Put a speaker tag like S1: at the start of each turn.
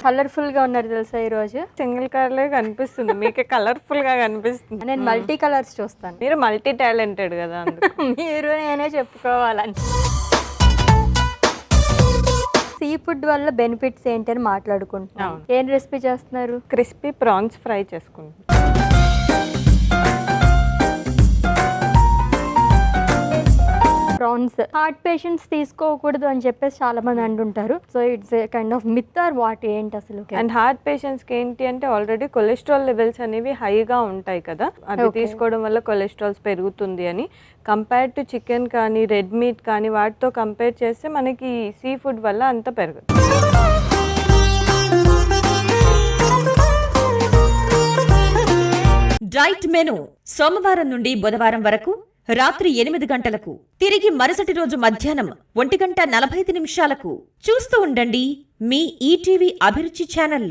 S1: Colourful గా ఉన్నారు తెలుసా ఈ రోజు.
S2: సింగిల్ కలర్ కనిపిస్తుంది, మీకే కలర్ఫుల్ గా కనిపిస్తుంది.
S1: నేను మల్టీ కలర్స్ చూస్తాను.
S2: మీరు మల్టీ టాలెంటెడ్ కదా అందుకు.
S1: మీరు నేనే చెప్పుకోవాలని. సీ ఫుడ్ వల్ల బెనిఫిట్స్ ఏంటి అని మాట్లాడుకుంటున్నాం. ఏం రెసిపీ చేస్తున్నారు?
S2: క్రిస్పీ ప్రాన్స్ ఫ్రై చేసుకుంటాం.
S1: ప్రాన్స్ హార్ట్ పేషెంట్స్ తీసుకోకూడదు అని చెప్పేసి చాలా మంది అంటుంటారు. So it's a kind of myth or what ఏంటి అసలు?
S2: అండ్ హార్ట్ పేషెంట్స్ కి ఏంటి అంటే ఆల్రెడీ కొలెస్ట్రాల్ లెవెల్స్ అనేవి హైగా ఉంటాయి కదా, అది తీసుకోవడం వల్ల కొలెస్ట్రాల్స్ పెరుగుతుంది అని. కంపేర్ టు చికెన్ కానీ రెడ్ మీట్ కానీ వాటితో కంపేర్ చేస్తే మనకి సీ ఫుడ్ వల్ల అంత పెరగదు.
S3: డైట్ మెను సోమవారం నుండి బుధవారం వరకు రాత్రి 8 గంటలకు, తిరిగి మరుసటి రోజు మధ్యాహ్నం 1:45 చూస్తూ ఉండండి మీ ఈటీవీ అభిరుచి ఛానల్లో.